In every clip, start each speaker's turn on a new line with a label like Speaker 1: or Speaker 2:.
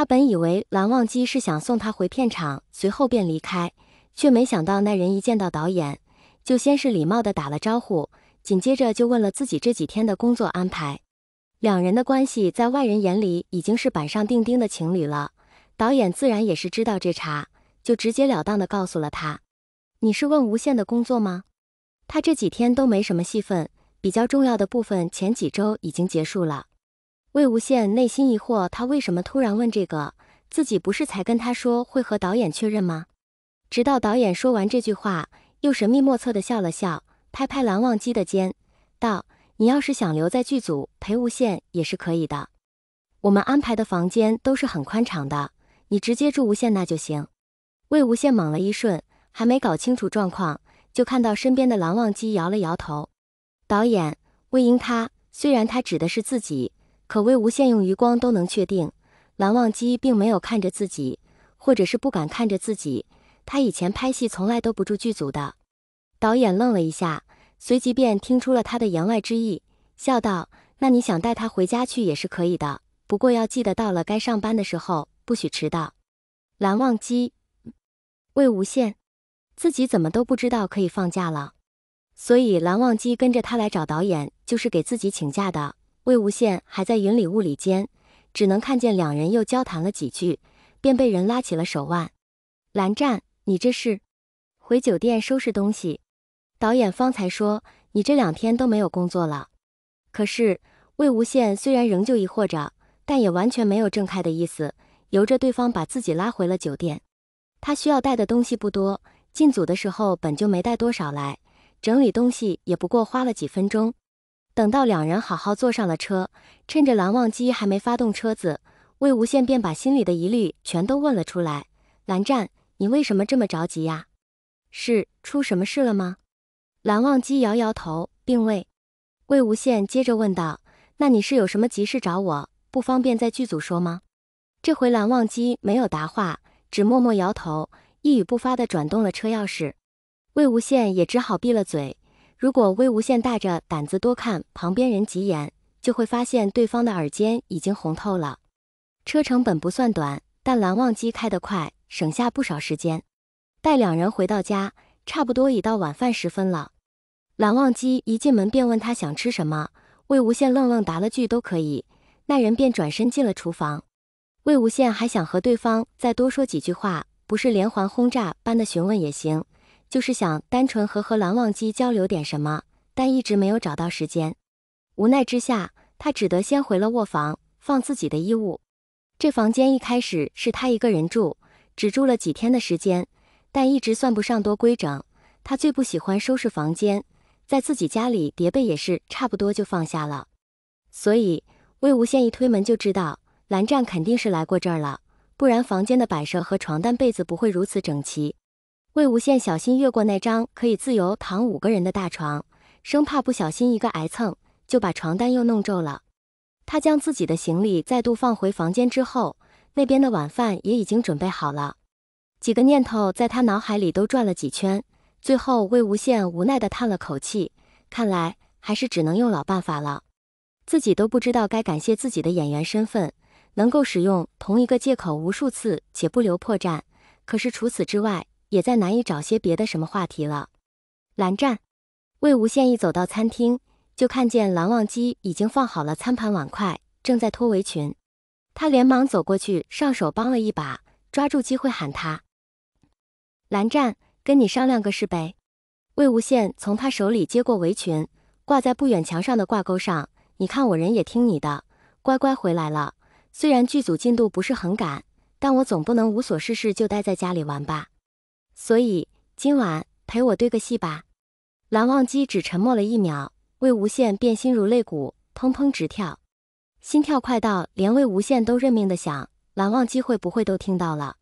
Speaker 1: 他本以为蓝忘机是想送他回片场，随后便离开，却没想到那人一见到导演，就先是礼貌地打了招呼，紧接着就问了自己这几天的工作安排。两人的关系在外人眼里已经是板上钉钉的情侣了，导演自然也是知道这茬，就直截了当地告诉了他：你是问无线的工作吗？他这几天都没什么戏份，比较重要的部分前几周已经结束了。魏无羡内心疑惑，他为什么突然问这个？自己不是才跟他说会和导演确认吗？直到导演说完这句话，又神秘莫测地笑了笑，拍拍蓝忘机的肩，道：你要是想留在剧组陪无羡也是可以的，我们安排的房间都是很宽敞的，你直接住无羡那就行。魏无羡懵了一瞬，还没搞清楚状况，就看到身边的蓝忘机摇了摇头。导演，魏婴他，虽然他指的是自己，可魏无羡用余光都能确定，蓝忘机并没有看着自己，或者是不敢看着自己，他以前拍戏从来都不住剧组的。导演愣了一下，随即便听出了他的言外之意，笑道：那你想带他回家去也是可以的，不过要记得到了该上班的时候，不许迟到。蓝忘机，魏无羡，自己怎么都不知道可以放假了。所以蓝忘机跟着他来找导演，就是给自己请假的。魏无羡还在云里雾里间，只能看见两人又交谈了几句，便被人拉起了手腕。蓝湛，你这是回酒店收拾东西？导演方才说你这2天都没有工作了。可是魏无羡虽然仍旧疑惑着，但也完全没有正开的意思，由着对方把自己拉回了酒店。他需要带的东西不多，进组的时候本就没带多少来，整理东西也不过花了几分钟。等到两人好好坐上了车，趁着蓝忘机还没发动车子，魏无羡便把心里的疑虑全都问了出来。蓝湛，你为什么这么着急呀？是出什么事了吗？蓝忘机摇摇头，并未。魏无羡接着问道：那你是有什么急事找我，不方便在剧组说吗？这回蓝忘机没有答话，只默默摇头，一语不发地转动了车钥匙。魏无羡也只好闭了嘴。如果魏无羡大着胆子多看旁边人几眼，就会发现对方的耳尖已经红透了。车程本不算短，但蓝忘机开得快，省下不少时间。待两人回到家，差不多已到晚饭时分了。蓝忘机一进门便问他想吃什么，魏无羡愣愣答了句都可以，那人便转身进了厨房。魏无羡还想和对方再多说几句话，不是连环轰炸般的询问也行，就是想单纯和蓝忘机交流点什么，但一直没有找到时间。无奈之下，他只得先回了卧房，放自己的衣物。这房间一开始是他一个人住，只住了几天的时间，但一直算不上多规整。他最不喜欢收拾房间，在自己家里叠被也是差不多就放下了。所以魏无羡一推门就知道蓝湛肯定是来过这儿了，不然房间的摆设和床单被子不会如此整齐。魏无羡小心越过那张可以自由躺5个人的大床，生怕不小心一个挨蹭，就把床单又弄皱了。他将自己的行李再度放回房间之后，那边的晚饭也已经准备好了。几个念头在他脑海里都转了几圈，最后魏无羡无奈地叹了口气，看来还是只能用老办法了。自己都不知道该感谢自己的演员身份，能够使用同一个借口无数次且不留破绽，可是除此之外也再难以找些别的什么话题了。蓝湛，魏无羡一走到餐厅，就看见蓝忘机已经放好了餐盘碗筷，正在脱围裙。他连忙走过去，上手帮了一把，抓住机会喊他：蓝湛，跟你商量个事呗。魏无羡从他手里接过围裙，挂在不远墙上的挂钩上。你看我人也听你的，乖乖回来了。虽然剧组进度不是很赶，但我总不能无所事事就待在家里玩吧。所以今晚陪我对个戏吧。蓝忘机只沉默了1秒，魏无羡便心如肋骨，砰砰直跳，心跳快到连魏无羡都认命的想，蓝忘机会不会都听到了。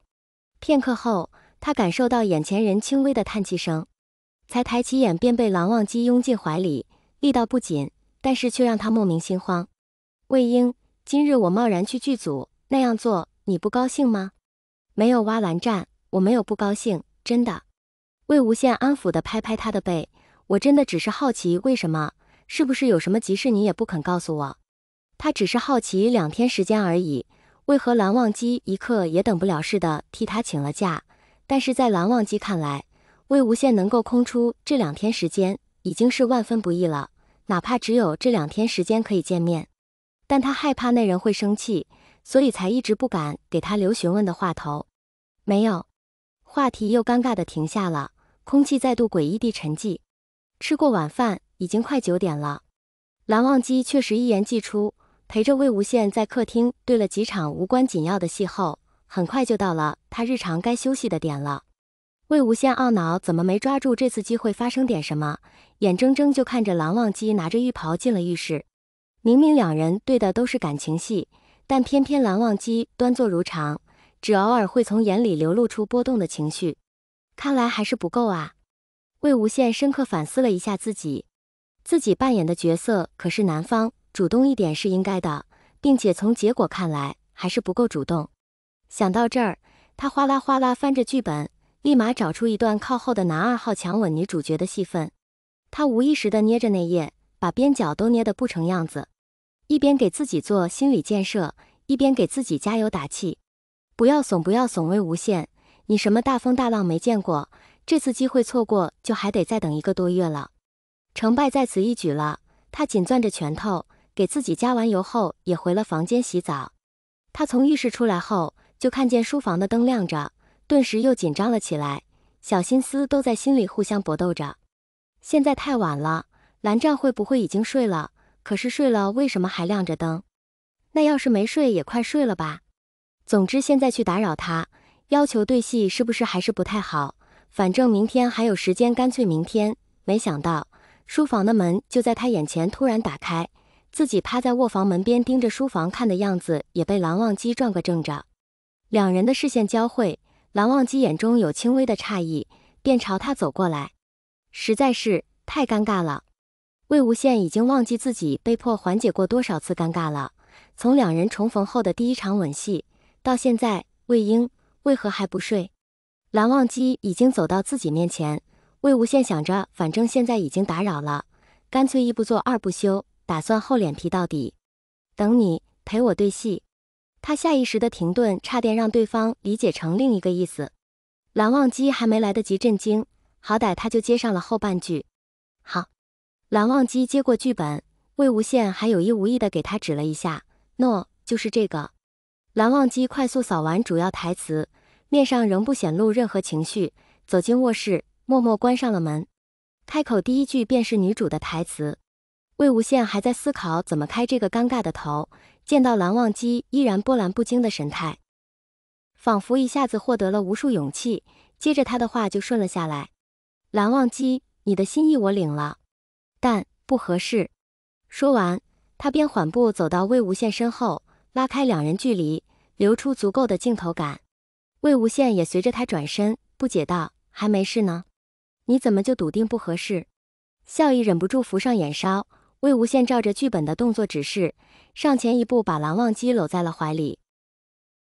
Speaker 1: 片刻后，他感受到眼前人轻微的叹气声，才抬起眼便被蓝忘机拥进怀里，力道不紧，但是却让他莫名心慌。魏婴，今日我贸然去剧组，那样做你不高兴吗？没有挖蓝湛，我没有不高兴，真的。魏无羡安抚地拍拍他的背，我真的只是好奇为什么，是不是有什么急事你也不肯告诉我？他只是好奇2天时间而已，为何蓝忘机一刻也等不了似的替他请了假？但是在蓝忘机看来，魏无羡能够空出这2天时间，已经是万分不易了，哪怕只有这2天时间可以见面。但他害怕那人会生气，所以才一直不敢给他留询问的话头。没有，话题又尴尬地停下了，空气再度诡异地沉寂。吃过晚饭，已经快9点了。蓝忘机确实一言既出，陪着魏无羡在客厅对了几场无关紧要的戏后，很快就到了他日常该休息的点了。魏无羡懊恼怎么没抓住这次机会发生点什么，眼睁睁就看着蓝忘机拿着浴袍进了浴室。明明2人对的都是感情戏，但偏偏蓝忘机端坐如常，只偶尔会从眼里流露出波动的情绪。看来还是不够啊。魏无羡深刻反思了一下自己扮演的角色可是男方，主动一点是应该的，并且从结果看来还是不够主动。想到这儿，他哗啦哗啦翻着剧本，立马找出一段靠后的男2号强吻女主角的戏份。他无意识地捏着那页，把边角都捏得不成样子，一边给自己做心理建设，一边给自己加油打气。不要怂，不要怂，魏无羡，你什么大风大浪没见过，这次机会错过就还得再等1个多月了。成败在此一举了，他紧攥着拳头，给自己加完油后也回了房间洗澡。他从浴室出来后，就看见书房的灯亮着，顿时又紧张了起来，小心思都在心里互相搏斗着。现在太晚了，蓝湛会不会已经睡了？可是睡了为什么还亮着灯？那要是没睡也快睡了吧。总之现在去打扰他，要求对戏是不是还是不太好，反正明天还有时间，干脆明天。没想到书房的门就在他眼前突然打开，自己趴在卧房门边盯着书房看的样子也被蓝忘机转个正着。2人的视线交汇，蓝忘机眼中有轻微的诧异，便朝他走过来。实在是太尴尬了。魏无羡已经忘记自己被迫缓解过多少次尴尬了，从2人重逢后的第1场吻戏，到现在，魏婴为何还不睡？蓝忘机已经走到自己面前，魏无羡想着反正现在已经打扰了，干脆1不做2不休，打算厚脸皮到底。等你陪我对戏。他下意识的停顿，差点让对方理解成另一个意思。蓝忘机还没来得及震惊，好歹他就接上了后半句。好。蓝忘机接过剧本，魏无羡还有意无意的给他指了一下，就是这个。蓝忘机快速扫完主要台词，面上仍不显露任何情绪，走进卧室，默默关上了门。开口第1句便是女主的台词。魏无羡还在思考怎么开这个尴尬的头，见到蓝忘机依然波澜不惊的神态，仿佛一下子获得了无数勇气，接着他的话就顺了下来。蓝忘机，你的心意我领了，但不合适。说完，他便缓步走到魏无羡身后，拉开2人距离，留出足够的镜头感。魏无羡也随着他转身，不解道：“还没事呢，你怎么就笃定不合适？”笑意忍不住浮上眼梢，魏无羡照着剧本的动作指示，上前一步把蓝忘机搂在了怀里。